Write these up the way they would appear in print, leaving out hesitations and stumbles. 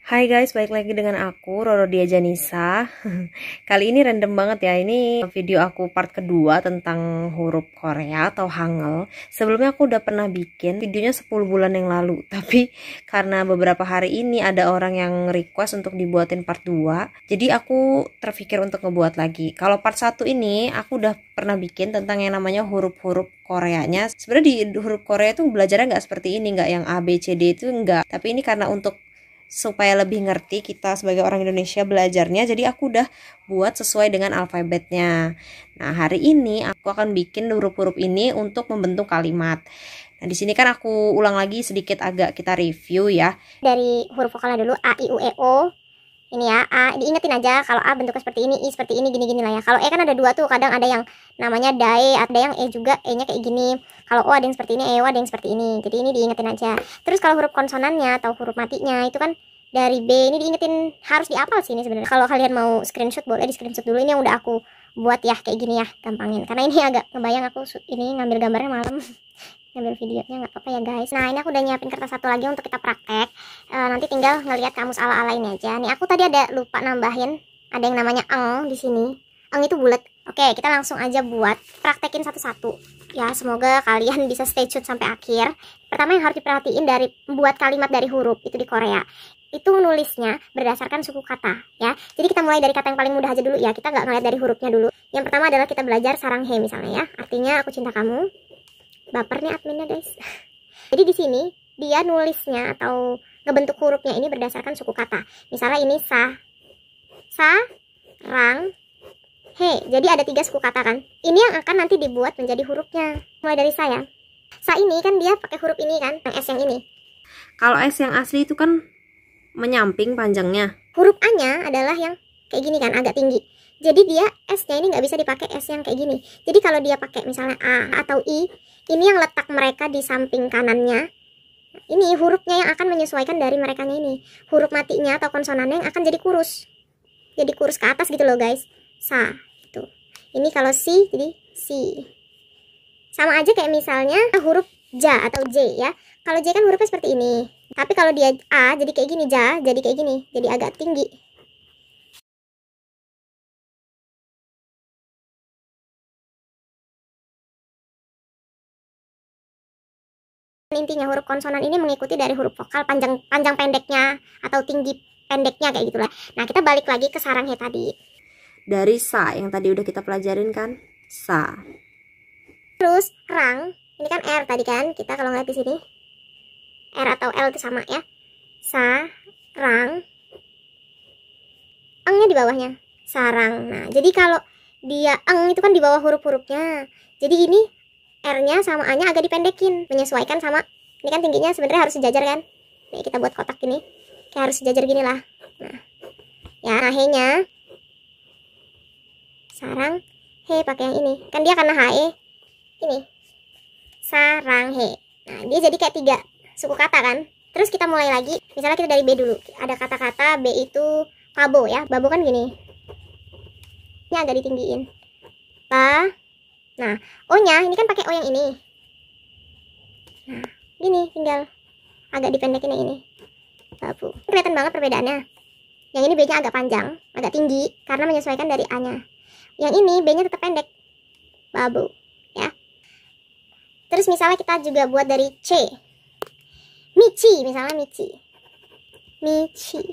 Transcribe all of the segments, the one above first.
Hai guys, balik lagi dengan aku, Roro Dia Janisa. Kali ini random banget ya, ini video aku part kedua tentang huruf Korea atau Hangul. Sebelumnya aku udah pernah bikin videonya 10 bulan yang lalu, tapi karena beberapa hari ini ada orang yang request untuk dibuatin part 2, jadi aku terpikir untuk ngebuat lagi. Kalau part 1 ini, aku udah pernah bikin tentang yang namanya huruf-huruf Koreanya. Sebenarnya di huruf Korea itu belajarnya nggak seperti ini, nggak yang A, B, C, D itu nggak. Tapi ini karena untuk supaya lebih ngerti kita sebagai orang Indonesia belajarnya, jadi aku udah buat sesuai dengan alfabetnya. Nah, hari ini aku akan bikin huruf-huruf ini untuk membentuk kalimat. Nah, di sini kan aku ulang lagi sedikit, agak kita review ya. Dari huruf vokalnya dulu, A, I, U, E, O. Ini ya, A, diingetin aja kalau A bentuknya seperti ini, I seperti ini, gini-gini lah ya. Kalau E kan ada dua tuh, kadang ada yang namanya DAE, ada yang E juga, E-nya kayak gini. Kalau O ada yang seperti ini, E, O ada yang seperti ini. Jadi ini diingetin aja. Terus kalau huruf konsonannya atau huruf matinya itu kan dari B, ini diingetin, harus diapal sih ini sebenarnya. Kalau kalian mau screenshot boleh di screenshot dulu, ini yang udah aku buat ya kayak gini ya, gampangin. Karena ini agak ngebayang aku ini ngambil gambarnya malam. Ngambil videonya nggak apa-apa ya guys. Nah, ini aku udah nyiapin kertas satu lagi untuk kita praktek. Nanti tinggal ngelihat kamus ala-ala ini aja. Nih aku tadi ada lupa nambahin, ada yang namanya eng di sini. Eng itu bulat. Oke, kita langsung aja buat praktekin satu-satu. Ya, semoga kalian bisa stay tune sampai akhir. Pertama yang harus diperhatiin dari membuat kalimat dari huruf itu di Korea, itu nulisnya berdasarkan suku kata ya. Jadi kita mulai dari kata yang paling mudah aja dulu ya. Kita nggak ngeliat dari hurufnya dulu. Yang pertama adalah kita belajar saranghae misalnya ya. Artinya aku cinta kamu. Baper nih adminnya guys. Jadi di sini dia nulisnya atau ngebentuk hurufnya ini berdasarkan suku kata. Misalnya ini sa, rang, he. Jadi ada 3 suku kata kan. Ini yang akan nanti dibuat menjadi hurufnya. Mulai dari sa ya. Sa ini kan dia pakai huruf ini kan, yang S yang ini. Kalau S yang asli itu kan menyamping panjangnya. Huruf A-nya adalah yang kayak gini kan, agak tinggi. Jadi dia S-nya ini nggak bisa dipakai S yang kayak gini. Jadi kalau dia pakai misalnya A atau I, ini yang letak mereka di samping kanannya. Ini hurufnya yang akan menyesuaikan dari mereka ini. Huruf matinya atau konsonannya yang akan jadi kurus. Jadi kurus ke atas gitu loh guys. Sa, gitu. Ini kalau si, jadi si. Sama aja kayak misalnya huruf ja atau J ya. Kalau J kan hurufnya seperti ini. Tapi kalau dia A jadi kayak gini, ja jadi kayak gini. Jadi agak tinggi. Intinya huruf konsonan ini mengikuti dari huruf vokal panjang pendeknya atau tinggi pendeknya kayak gitulah. Nah, kita balik lagi ke saranghe tadi. Dari sa yang tadi udah kita pelajarin kan? Sa. Terus rang, ini kan R tadi kan. Kita kalau ngeliat di sini R atau L itu sama ya. Sa, rang. Engnya di bawahnya. Sarang. Nah, jadi kalau dia eng itu kan di bawah huruf-hurufnya. Jadi ini R-nya sama A-nya agak dipendekin, menyesuaikan sama, ini kan tingginya sebenarnya harus sejajar kan. Nih kita buat kotak gini, kayak harus sejajar gini lah. Nah, ya, nah he-nya sarang he pakai yang ini. Kan dia karena he ini sarang he. Nah, dia jadi kayak 3 suku kata kan. Terus kita mulai lagi, misalnya kita dari B dulu. Ada kata-kata B itu kabo ya, babo kan gini. Ini agak ditinggiin. Ba. Nah, O-nya ini kan pakai O yang ini. Nah, gini tinggal agak dipendekin yang ini. Babu. Kelihatan banget perbedaannya. Yang ini B-nya agak panjang, agak tinggi karena menyesuaikan dari A-nya. Yang ini B-nya tetap pendek. Babu, ya. Terus misalnya kita juga buat dari C. Michi, misalnya Michi. Michi.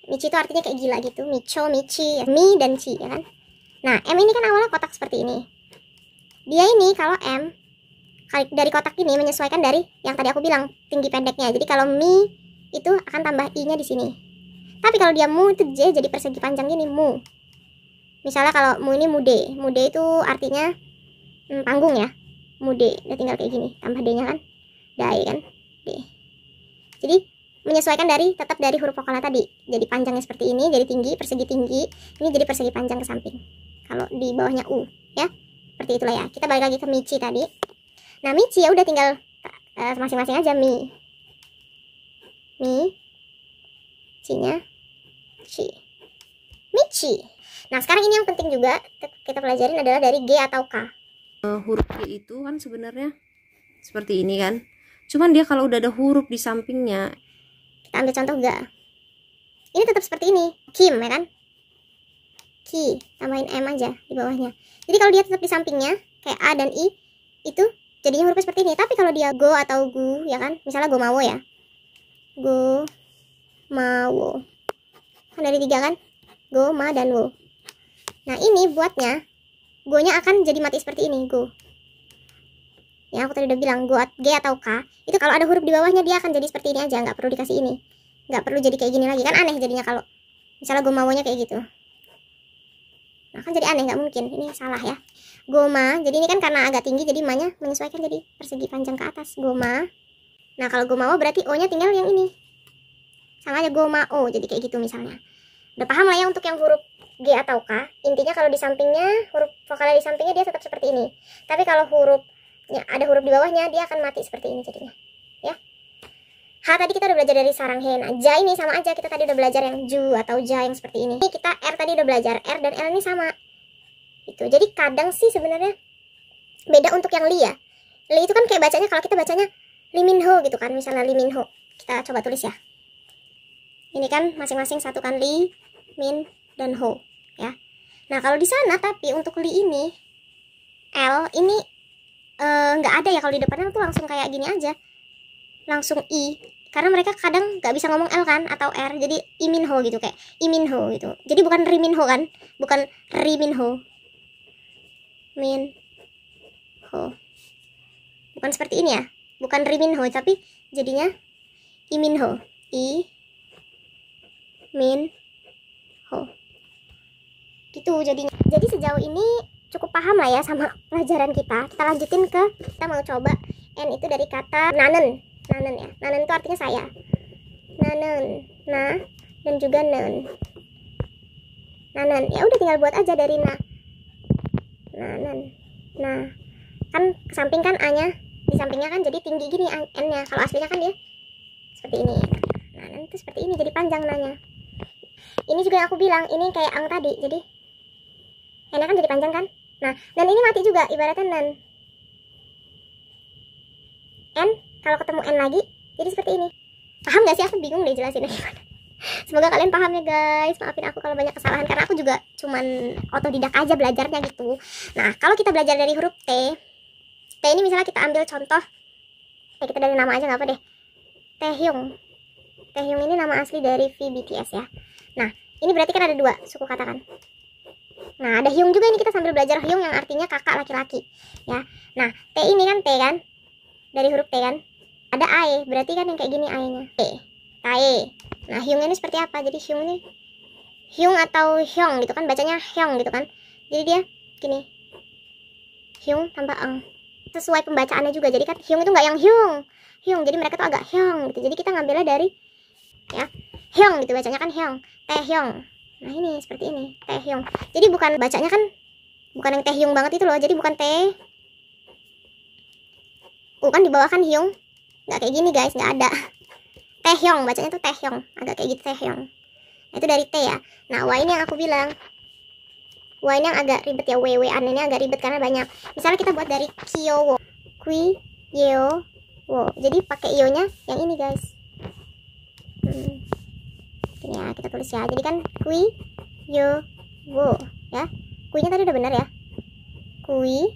Michi itu artinya kayak gila gitu. Micho, Michi, Mi dan Chi, ya kan? Nah, M ini kan awalnya kotak seperti ini. Dia ini kalau M dari kotak ini menyesuaikan dari yang tadi aku bilang tinggi pendeknya. Jadi kalau mi itu akan tambah i-nya di sini. Tapi kalau dia mu itu j jadi persegi panjang gini mu. Misalnya kalau mu ini mude. Mude itu artinya panggung ya. Mude. Udah tinggal kayak gini. Tambah d-nya kan. Dai kan. D. Jadi menyesuaikan dari tetap dari huruf vokalnya tadi. Jadi panjangnya seperti ini, jadi tinggi, persegi tinggi. Ini jadi persegi panjang ke samping. Kalau di bawahnya u, ya. Seperti itulah ya. Kita balik lagi ke Michi tadi. Nah, Michi ya udah tinggal masing-masing aja mi. Mi. C-nya Chi. Michi. Nah, sekarang ini yang penting juga kita pelajarin adalah dari G atau K. Huruf G itu kan sebenarnya seperti ini kan. Cuman dia kalau udah ada huruf di sampingnya, Kita ambil contoh ga. ini tetap seperti ini, Kim ya kan, Ki, tambahin M aja di bawahnya. Jadi kalau dia tetap di sampingnya kayak A dan I, itu jadinya hurufnya seperti ini. Tapi kalau dia go atau gu ya kan, misalnya go mawo ya, go mawo kan dari 3 kan, go, ma, dan wo. Nah ini buatnya go-nya akan jadi mati seperti ini, go. Ya aku tadi udah bilang go G atau K itu kalau ada huruf di bawahnya dia akan jadi seperti ini aja, nggak perlu dikasih ini, nggak perlu jadi kayak gini lagi, kan aneh jadinya kalau misalnya go mawonya kayak gitu. Nah kan jadi aneh, nggak mungkin, ini salah ya. Goma, jadi ini kan karena agak tinggi jadi ma-nya menyesuaikan jadi persegi panjang ke atas, goma. Nah kalau gomawo berarti O-nya tinggal yang ini, sama aja goma O, jadi kayak gitu misalnya. Udah paham lah ya untuk yang huruf G atau K. Intinya kalau di sampingnya, huruf vokalnya di sampingnya dia tetap seperti ini. Tapi kalau hurufnya ada huruf di bawahnya dia akan mati seperti ini jadinya. Ya. H tadi kita udah belajar dari sarang he. Nah, ja ini sama aja, kita tadi udah belajar yang ju atau ja yang seperti ini. Ini kita R tadi udah belajar, R dan L ini sama. Itu. Jadi kadang sih sebenarnya beda untuk yang li ya. Li itu kan kayak bacanya, kalau kita bacanya liminho gitu kan, misalnya liminho. Kita coba tulis ya. Ini kan masing-masing satu kan, li, min, dan ho ya. Nah kalau di sana tapi untuk li ini L ini nggak ada ya, kalau di depannya tuh langsung kayak gini aja, langsung I, karena mereka kadang nggak bisa ngomong L kan atau R, jadi iminho gitu, kayak iminho gitu. Jadi bukan riminho kan, bukan riminho, minho, bukan seperti ini ya, bukan riminho, tapi jadinya iminho, I min ho gitu jadinya. Jadi sejauh ini cukup paham lah ya sama pelajaran kita. Kita lanjutin ke, kita mau coba N itu dari kata nanen. Nanen ya, nanen itu artinya saya, nanen, nah, dan juga nen, nanen. Ya udah tinggal buat aja dari na, nanen, nah, kan samping kan A nya, di sampingnya kan jadi tinggi gini N nya. Kalau aslinya kan dia seperti ini, nanen itu seperti ini, jadi panjang nanya. Ini juga yang aku bilang, ini kayak ang tadi, jadi N kan jadi panjang kan. Nah, dan ini mati juga, ibaratnya nen. N, kalau ketemu N lagi, jadi seperti ini. Paham gak sih? Aku bingung deh jelasinnya gimana. Semoga kalian paham ya guys. Maafin aku kalau banyak kesalahan, karena aku juga cuman otodidak aja belajarnya gitu. Nah, kalau kita belajar dari huruf T, T ini misalnya kita ambil contoh, kita dari nama aja gak apa deh, Taehyung. Taehyung ini nama asli dari V BTS ya. Nah, ini berarti kan ada 2 suku kata kan. Nah, ada hyung juga, ini kita sambil belajar hyung yang artinya kakak laki-laki ya. Nah, T ini kan T kan, dari huruf T kan, ada AE, berarti kan yang kayak gini AE-nya, Tae. Nah, hyung ini seperti apa? Jadi hyung ini, hyung atau hyong gitu kan, bacanya hyong gitu kan. Jadi dia gini, hyung tambah eng, sesuai pembacaannya juga. Jadi kan hyung itu nggak yang hyung, jadi mereka tuh agak hyong gitu. Jadi kita ngambilnya dari ya hyong gitu, bacanya kan hyong, Taehyung. Nah ini seperti ini, Taehyung. Jadi bukan bacanya kan, bukan yang Taehyung banget itu loh. Jadi bukan T, kan di bawah kan hyung, nggak kayak gini guys, nggak ada. Taehyung, bacanya tuh Taehyung, agak kayak gitu Taehyung. Nah, itu dari T ya. Nah Y ini yang aku bilang, Y ini yang agak ribet ya, W ini agak ribet karena banyak. Misalnya kita buat dari Kyowo, Kui, Yo, Wo. Jadi pakai Yo nya yang ini guys. Ini ya, kita tulis ya. Jadi kan Kui, Yo, Wo ya. Kui-nya tadi udah benar ya. Kui,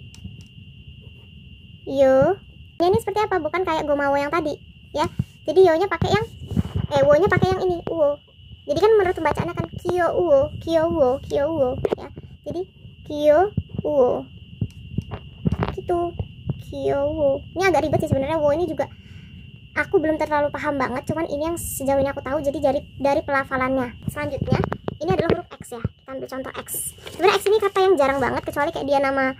Yo. Ini seperti apa? Bukan kayak gomawo yang tadi ya. Jadi Yo-nya pakai yang Wo-nya pakai yang ini, Uwo. Jadi kan menurut pembacaannya kan Kyo Uwo, Kyo Uwo, Kyo Uwo ya. Jadi Kyo Uwo. Gitu. Kyo Uwo. Ini agak ribet sih sebenarnya. Wo ini juga aku belum terlalu paham banget, cuman ini yang sejauh ini aku tahu. Jadi dari pelafalannya. Selanjutnya ini adalah huruf X ya. Kita ambil contoh X. Sebenarnya X ini kata yang jarang banget, kecuali kayak dia nama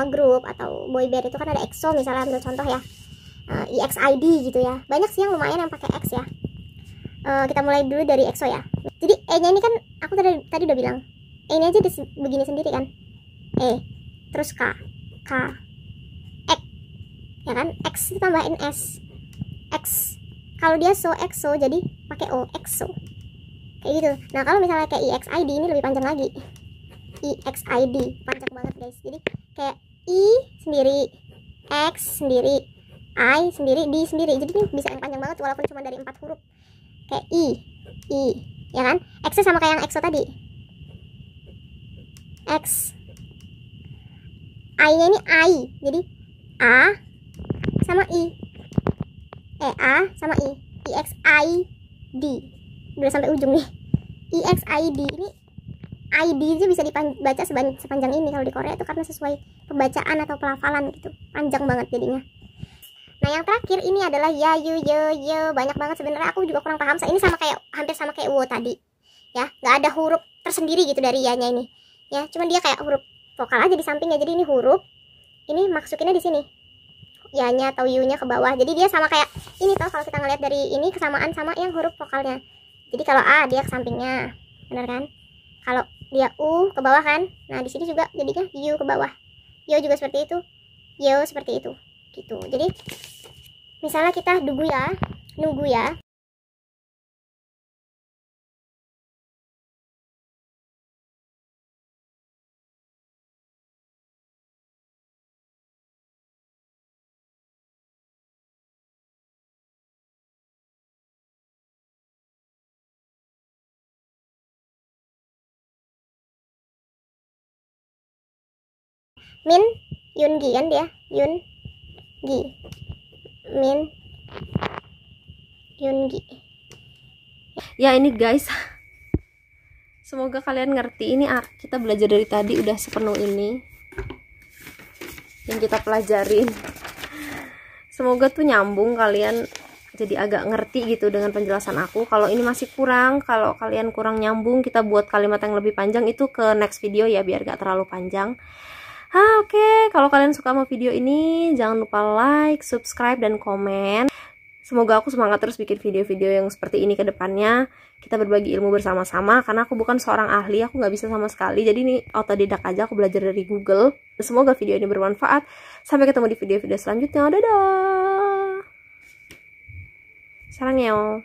grup atau boy band itu kan ada EXO misalnya, ambil contoh ya, EXID gitu ya. Banyak sih yang lumayan yang pakai X ya. Kita mulai dulu dari EXO ya. Jadi E nya ini kan aku tadi udah bilang, E ini aja begini sendiri kan, E terus K, X ya kan, X ditambahin S, X. Kalau dia EXO jadi pakai O, EXO kayak gitu. Nah kalau misalnya kayak EXID ini lebih panjang lagi, EXID panjang banget guys. Jadi kayak I sendiri, X sendiri, I sendiri, D sendiri. Jadi ini bisa yang panjang banget walaupun cuma dari 4 huruf. Kayak I, ya kan? X sama kayak yang EXO tadi. X. I-nya ini I. Jadi A sama I. A sama I. EXID. Udah sampai ujung nih. EXID ini ID itu bisa dibaca sepanjang ini kalau di Korea itu karena sesuai pembacaan atau pelafalan gitu. Panjang banget jadinya. Nah, yang terakhir ini adalah ya, yu, ye. Banyak banget sebenarnya, aku juga kurang paham. Ini sama kayak hampir sama kayak wo tadi. Ya, nggak ada huruf tersendiri gitu dari ya-nya ini. Ya, cuman dia kayak huruf vokal aja di sampingnya. Jadi ini huruf. Ini masukinnya di sini. Ya-nya atau yu-nya ke bawah. Jadi dia sama kayak ini toh kalau kita ngeliat dari ini kesamaan sama yang huruf vokalnya. Jadi kalau A dia ke sampingnya. Benar kan? Kalau dia U ke bawah kan. Nah, di sini juga jadinya U ke bawah. Yo juga seperti itu. Yo seperti itu. Gitu. Jadi misalnya kita nunggu ya. Min Yoongi kan dia, Yoongi. Min Yoongi. Ya ini guys, semoga kalian ngerti. Ini kita belajar dari tadi udah sepenuh ini yang kita pelajarin. Semoga tuh nyambung, kalian jadi agak ngerti gitu dengan penjelasan aku. Kalau ini masih kurang, kalau kalian kurang nyambung, kita buat kalimat yang lebih panjang itu ke next video ya, biar gak terlalu panjang. Oke. Kalau kalian suka sama video ini, jangan lupa like, subscribe, dan komen. Semoga aku semangat terus bikin video-video yang seperti ini ke depannya. Kita berbagi ilmu bersama-sama, karena aku bukan seorang ahli, aku nggak bisa sama sekali. Jadi ini otodidak aja, aku belajar dari Google. Semoga video ini bermanfaat. Sampai ketemu di video-video selanjutnya. Dadah! Sarangnya.